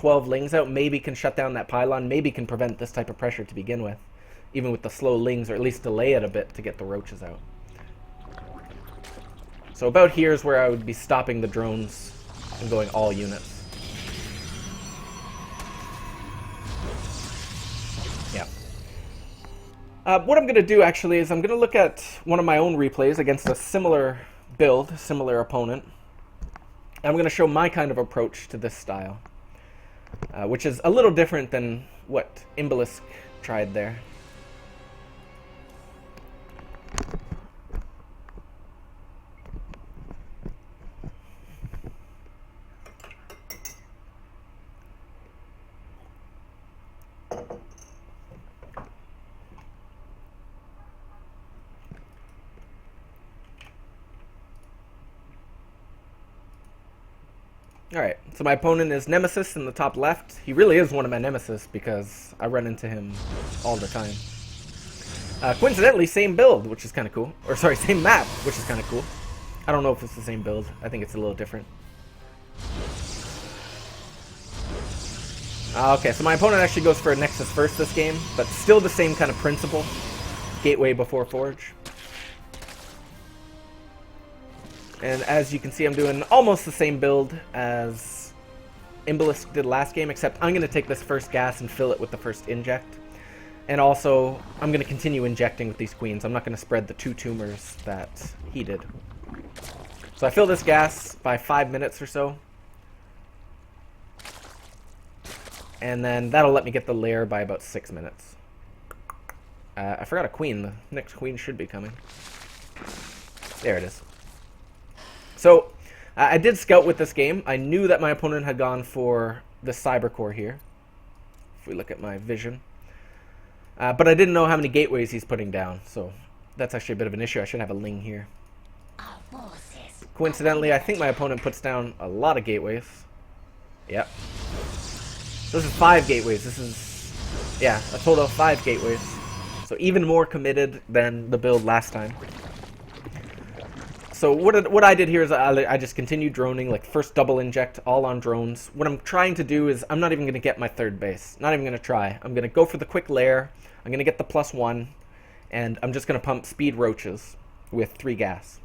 12 lings out maybe can shut down that pylon, maybe can prevent this type of pressure to begin with, even with the slow lings, or at least delay it a bit to get the roaches out. So about here is where I would be stopping the drones and going all units. Yeah. What I'm going to do actually is I'm going to look at one of my own replays against a similar build, similar opponent. I'm going to show my kind of approach to this style, which is a little different than what Imbalisk tried there. Alright, so my opponent is Nemesis in the top left. He really is one of my nemesis because I run into him all the time. Coincidentally, same build, which is kind of cool. Or sorry, same map, which is kind of cool. I don't know if it's the same build. I think it's a little different. Okay, so my opponent actually goes for a Nexus first this game, but still the same kind of principle. Gateway before Forge. And as you can see, I'm doing almost the same build as Imbalisk did last game, except I'm going to take this first gas and fill it with the first inject. And also, I'm going to continue injecting with these queens. I'm not going to spread the 2 tumors that he did. So I fill this gas by 5 minutes or so. And then that'll let me get the lair by about 6 minutes. I forgot a queen. The next queen should be coming. There it is. So, I did scout with this game. I knew that my opponent had gone for the Cyber Core here, if we look at my vision. But I didn't know how many gateways he's putting down, so that's actually a bit of an issue. I should have a Ling here. Coincidentally, I think my opponent puts down a lot of gateways. Yep. This is 5 gateways. This is, yeah, a total of 5 gateways. So even more committed than the build last time. So what I did here is I just continued droning, like first double inject, all on drones. What I'm trying to do is I'm not even going to get my third base. Not even going to try. I'm going to go for the quick lair. I'm going to get the +1. And I'm just going to pump speed roaches with 3 gas.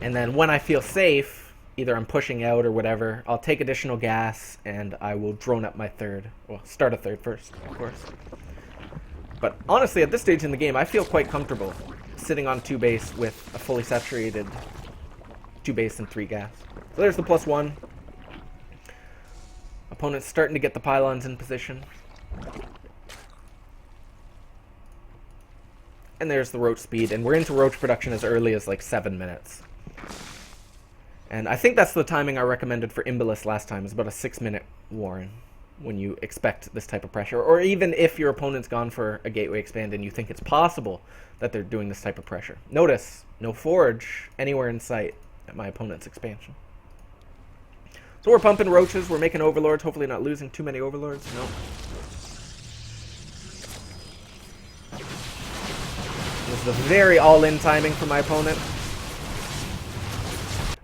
And then when I feel safe, either I'm pushing out or whatever, I'll take additional gas and I will drone up my third. Well, start a third first, of course. But honestly, at this stage in the game, I feel quite comfortable sitting on 2 base with a fully saturated 2 base and 3 gas. So there's the +1. Opponent's starting to get the pylons in position. And there's the roach speed, and we're into roach production as early as like 7 minutes. And I think that's the timing I recommended for Imbalisk last time, is about a 6-minute warren when you expect this type of pressure, or even if your opponent's gone for a gateway expand and you think it's possible that they're doing this type of pressure. Notice, no forge anywhere in sight at my opponent's expansion. So we're pumping roaches, we're making overlords, hopefully not losing too many overlords. No. This is a very all-in timing for my opponent.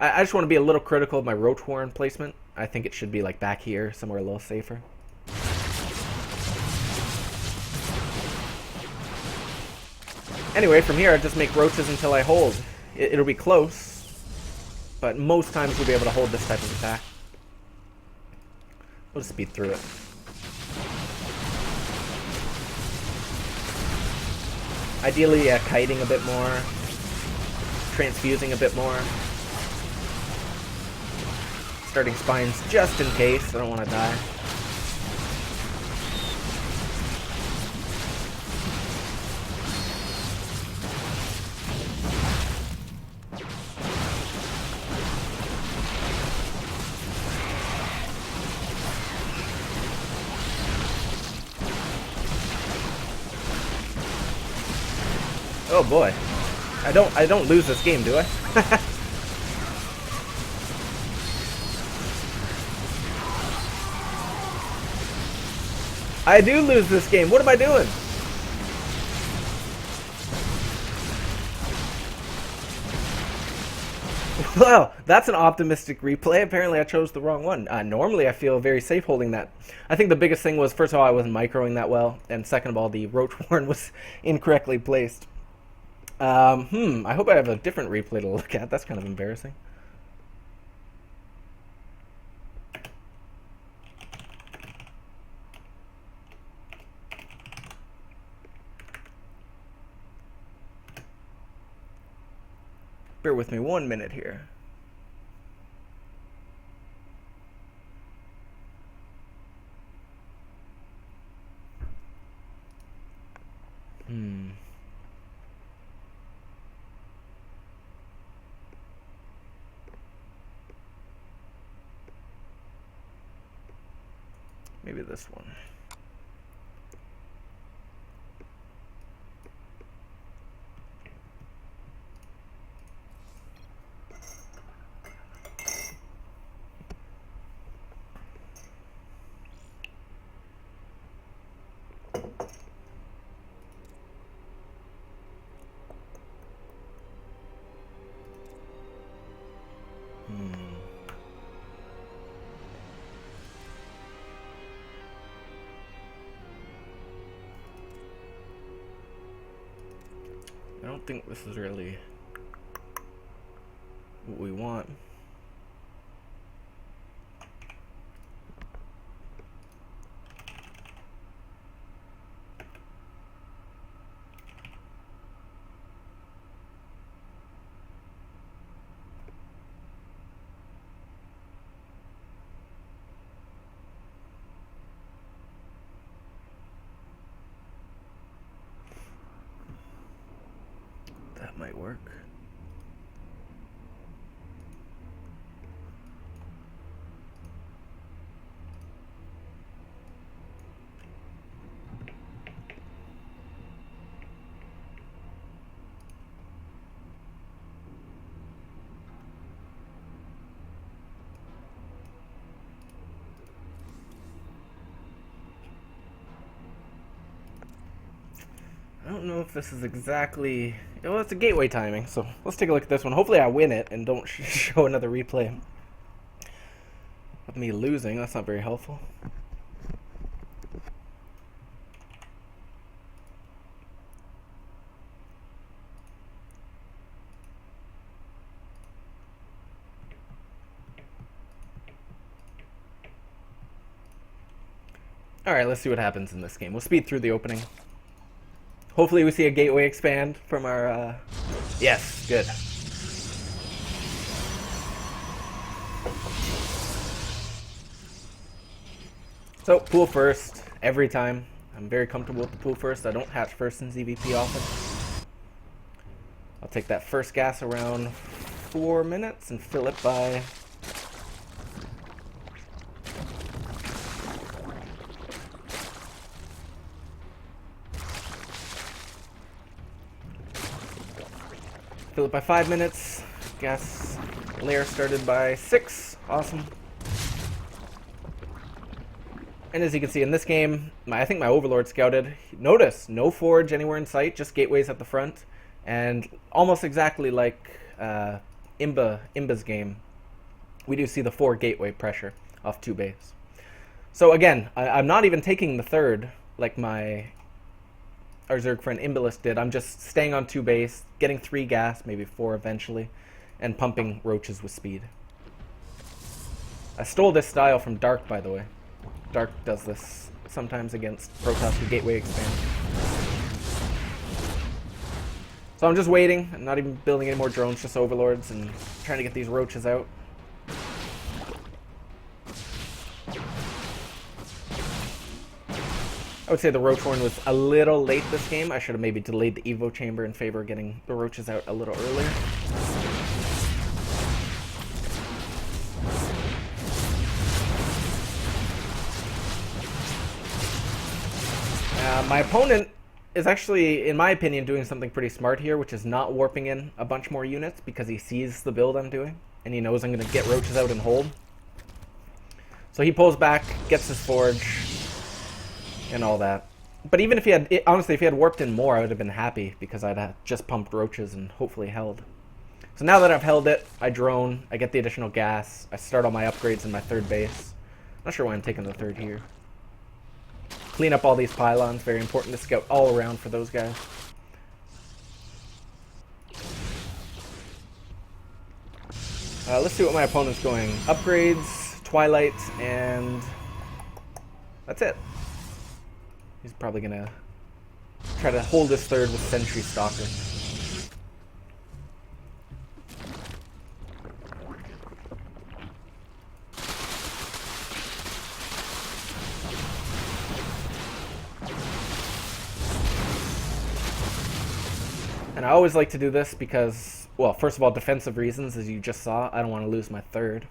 I just want to be a little critical of my roach warren placement. I think it should be like back here, somewhere a little safer. Anyway, from here I just make roaches until I hold. It'll be close, but most times we'll be able to hold this type of attack. We'll just speed through it. Ideally, kiting a bit more, transfusing a bit more. Starting spines just in case, I don't want to die. Oh boy. I don't lose this game, do I? I do lose this game. What am I doing? Well, that's an optimistic replay. Apparently I chose the wrong one. Normally I feel very safe holding that. I think the biggest thing was, first of all, I wasn't microing that well, and second of all, the roach warren was incorrectly placed. I hope I have a different replay to look at. That's kind of embarrassing. Bear with me 1 minute here. Maybe this one. I don't think this is really what we want. That might work. I don't know if this is exactly... Well, it's a gateway timing, so let's take a look at this one. Hopefully I win it and don't show another replay of me losing. That's not very helpful. Alright, let's see what happens in this game. We'll speed through the opening. Hopefully we see a gateway expand from our, Yes, good. So, pool first, every time. I'm very comfortable with the pool first. I don't hatch first in ZvP often. I'll take that first gas around 4 minutes and fill it by... Fill it by 5 minutes. Gas layer started by 6. Awesome. And as you can see in this game, I think my Overlord scouted. Notice, no forge anywhere in sight, just gateways at the front. And almost exactly like Imba's game, we do see the 4 gateway pressure off 2 base. So again, I'm not even taking the third like my our Zerg friend Imbalist did. I'm just staying on 2 base, getting 3 gas, maybe 4 eventually, and pumping roaches with speed. I stole this style from Dark, by the way. Dark does this sometimes against Protoss with gateway expand. So I'm just waiting. I'm not even building any more drones, just overlords, and trying to get these roaches out. I would say the roach horn was a little late this game. I should have maybe delayed the Evo chamber in favor of getting the roaches out a little earlier. My opponent is actually, in my opinion, doing something pretty smart here, which is not warping in a bunch more units because he sees the build I'm doing, and he knows I'm going to get roaches out and hold. So he pulls back, gets his forge, and all that. But even if he had, honestly, if he had warped in more, I would have been happy because I'd have just pumped roaches and hopefully held. So now that I've held it, I drone, I get the additional gas, I start all my upgrades in my third base. Not sure why I'm taking the third here. Clean up all these pylons, very important to scout all around for those guys. Let's see what my opponent's going. Upgrades, Twilight, and that's it. He's probably gonna try to hold his third with Sentry Stalker. And I always like to do this because, well, first of all, defensive reasons, as you just saw. I don't want to lose my third.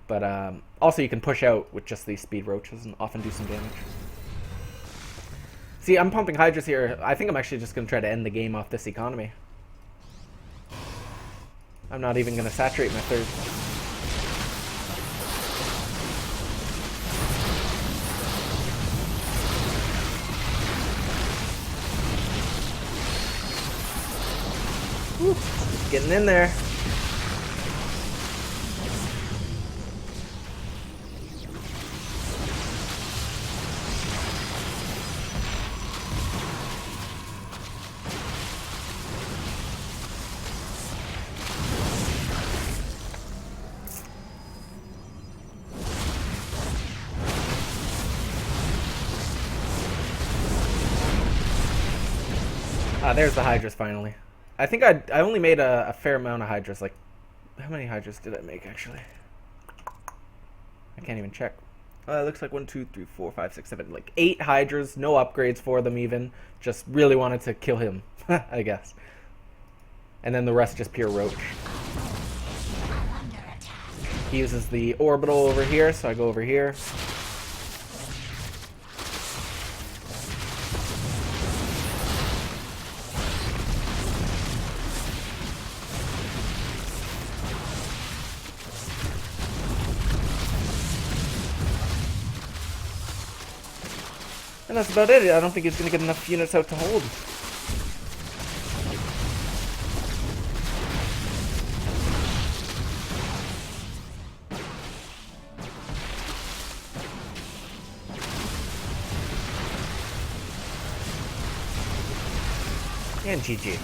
But also you can push out with just these speed roaches and often do some damage. See, I'm pumping Hydras here. I think I'm actually just going to try to end the game off this economy. I'm not even going to saturate my third. Woo. Getting in there. There's the Hydras finally. I think I only made a fair amount of Hydras. Like, how many Hydras did I make actually? I can't even check. It looks like 1, 2, 3, 4, 5, 6, 7, like 8 Hydras. No upgrades for them even. Just really wanted to kill him, I guess. And then the rest just pure roach. He uses the orbital over here, so I go over here. And that's about it. I don't think he's going to get enough units out to hold. And GG.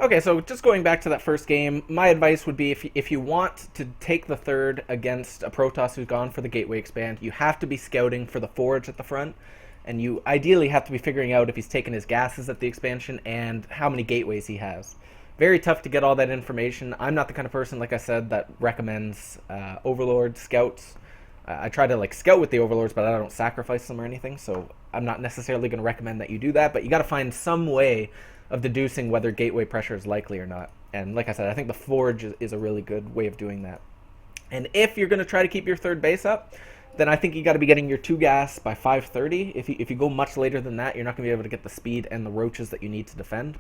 Okay, so just going back to that first game, my advice would be if you want to take the third against a Protoss who's gone for the Gateway expand, you have to be scouting for the Forge at the front. And you ideally have to be figuring out if he's taken his gases at the expansion and how many gateways he has. Very tough to get all that information. I'm not the kind of person, like I said, that recommends Overlord scouts. I try to like scout with the Overlords, but I don't sacrifice them or anything, so I'm not necessarily going to recommend that you do that, but you got to find some way of deducing whether gateway pressure is likely or not. And like I said, I think the Forge is a really good way of doing that. And if you're going to try to keep your third base up, then I think you got to be getting your 2 gas by 5:30. If you go much later than that, you're not going to be able to get the speed and the roaches that you need to defend.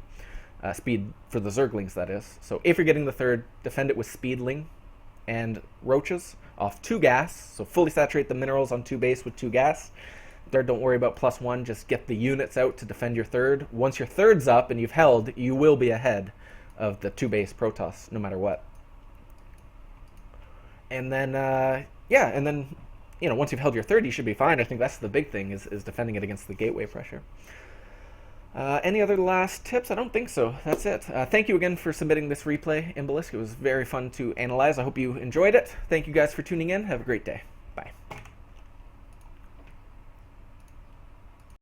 Speed for the Zerglings, that is. So if you're getting the third, defend it with Speedling and roaches off 2 gas. So fully saturate the minerals on 2 base with 2 gas. Third, don't worry about +1. Just get the units out to defend your third. Once your third's up and you've held, you will be ahead of the 2 base Protoss, no matter what. And then, yeah, and then, you know, once you've held your third, you should be fine. I think that's the big thing, is defending it against the gateway pressure. Any other last tips? I don't think so. That's it. Thank you again for submitting this replay, Imbalisk. It was very fun to analyze. I hope you enjoyed it. Thank you guys for tuning in. Have a great day. Bye.